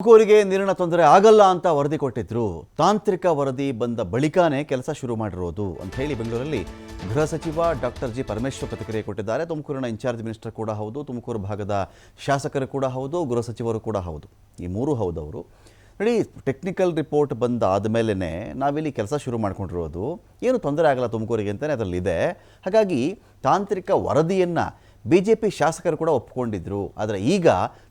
ತುಮಕೂರಿಗೆ ನೀರಿನ ತೊಂದರೆ ಆಗಲ್ಲ ಅಂತ ವರದಿ ಕೊಟ್ಟಿದ್ರು. ತಾಂತ್ರಿಕ ವರದಿ ಬಂದ ಬಳಿಕನೇ ಕೆಲಸ ಶುರು ಮಾಡಿರೋದು ಅಂತ ಹೇಳಿ ಬೆಂಗಳೂರಲ್ಲಿ ಗೃಹ ಸಚಿವ ಡಾಕ್ಟರ್ ಜಿ ಪರಮೇಶ್ವರ್ ಪ್ರತಿಕ್ರಿಯೆ ಕೊಟ್ಟಿದ್ದಾರೆ. ತುಮಕೂರಿನ ಇನ್ಚಾರ್ಜ್ ಮಿನಿಸ್ಟರ್ ಕೂಡ ಹೌದು, ತುಮಕೂರು ಭಾಗದ ಶಾಸಕರು ಕೂಡ ಹೌದು, ಗೃಹ ಸಚಿವರು ಕೂಡ ಹೌದು. ಈ ಮೂರು ಹೌದು. ಅವರು ನೋಡಿ, ಟೆಕ್ನಿಕಲ್ ರಿಪೋರ್ಟ್ ಬಂದಾದ ಮೇಲೇ ನಾವಿಲ್ಲಿ ಕೆಲಸ ಶುರು ಮಾಡ್ಕೊಂಡಿರೋದು. ಏನು ತೊಂದರೆ ಆಗಲ್ಲ ತುಮಕೂರಿಗೆ ಅಂತಲೇ ಅದರಲ್ಲಿದೆ. ಹಾಗಾಗಿ ತಾಂತ್ರಿಕ ವರದಿಯನ್ನು BJP ಶಾಸಕರು ಕೂಡ ಒಪ್ಕೊಂಡಿದ್ರು. ಆದರೆ ಈಗ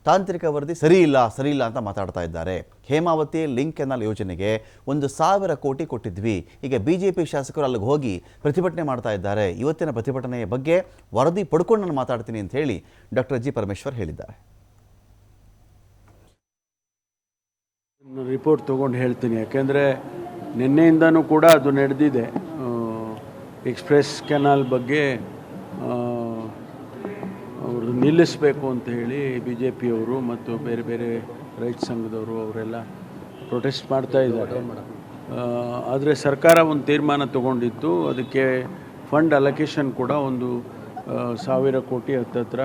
ತಾಂತ್ರಿಕ ವರದಿ ಸರಿ ಇಲ್ಲ ಅಂತ ಮಾತಾಡ್ತಾ ಇದ್ದಾರೆ. ಹೇಮಾವತಿ ಲಿಂಕ್ ಕೆನಾಲ್ ಯೋಜನೆಗೆ 1,000 ಕೋಟಿ ಕೊಟ್ಟಿದ್ವಿ. ಈಗ BJP ಶಾಸಕರು ಅಲ್ಲಿಗೆ ಹೋಗಿ ಪ್ರತಿಭಟನೆ ಮಾಡ್ತಾ ಇದ್ದಾರೆ. ಇವತ್ತಿನ ಪ್ರತಿಭಟನೆಯ ಬಗ್ಗೆ ವರದಿ ಪಡ್ಕೊಂಡು ನಾನು ಮಾತಾಡ್ತೀನಿ ಅಂತ ಹೇಳಿ ಡಾಕ್ಟರ್ ಜಿ ಪರಮೇಶ್ವರ್ ಹೇಳಿದ್ದಾರೆ. ರಿಪೋರ್ಟ್ ತೊಗೊಂಡು ಹೇಳ್ತೀನಿ, ಯಾಕೆಂದರೆ ನಿನ್ನೆಯಿಂದನೂ ಕೂಡ ಅದು ನಡೆದಿದೆ. ಎಕ್ಸ್ಪ್ರೆಸ್ ಕೆನಾಲ್ ಬಗ್ಗೆ ಅವರು ನಿಲ್ಲಿಸಬೇಕು ಅಂತ ಹೇಳಿ BJPಯವರು ಮತ್ತು ಬೇರೆ ಬೇರೆ ರೈತ ಸಂಘದವರು ಅವರೆಲ್ಲ ಪ್ರೊಟೆಸ್ಟ್ ಮಾಡ್ತಾ ಇದ್ದಾರೆ. ಆದರೆ ಸರ್ಕಾರ ಒಂದು ತೀರ್ಮಾನ ತಗೊಂಡಿತ್ತು. ಅದಕ್ಕೆ ಫಂಡ್ ಅಲೊಕೇಶನ್ ಕೂಡ 1,000 ಕೋಟಿ ಹತ್ತಿರ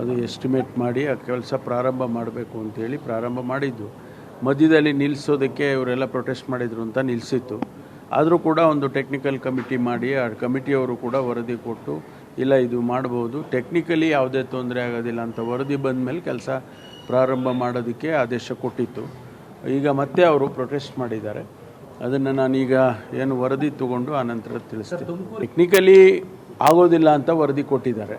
ಅದು ಎಸ್ಟಿಮೇಟ್ ಮಾಡಿ ಆ ಕೆಲಸ ಪ್ರಾರಂಭ ಮಾಡಬೇಕು ಅಂತೇಳಿ ಪ್ರಾರಂಭ ಮಾಡಿದ್ದು. ಮಧ್ಯದಲ್ಲಿ ನಿಲ್ಲಿಸೋದಕ್ಕೆ ಇವರೆಲ್ಲ ಪ್ರೊಟೆಸ್ಟ್ ಮಾಡಿದರು ಅಂತ ನಿಲ್ಲಿಸಿತ್ತು. ಆದರೂ ಕೂಡ ಒಂದು ಟೆಕ್ನಿಕಲ್ ಕಮಿಟಿ ಮಾಡಿ ಆ ಕಮಿಟಿಯವರು ಕೂಡ ವರದಿ ಕೊಟ್ಟು ಇಲ್ಲ ಇದು ಮಾಡ್ಬೋದು, ಟೆಕ್ನಿಕಲಿ ಯಾವುದೇ ತೊಂದರೆ ಆಗೋದಿಲ್ಲ ಅಂತ ವರದಿ ಬಂದ ಮೇಲೆ ಕೆಲಸ ಪ್ರಾರಂಭ ಮಾಡೋದಕ್ಕೆ ಆದೇಶ ಕೊಟ್ಟಿತ್ತು. ಈಗ ಮತ್ತೆ ಅವರು ಪ್ರೊಟೆಸ್ಟ್ ಮಾಡಿದ್ದಾರೆ. ಅದನ್ನು ನಾನೀಗ ಏನು ವರದಿ ತಗೊಂಡು ಆನಂತರ ತಿಳಿಸ್ತೀನಿ. ಟೆಕ್ನಿಕಲಿ ಆಗೋದಿಲ್ಲ ಅಂತ ವರದಿ ಕೊಟ್ಟಿದ್ದಾರೆ.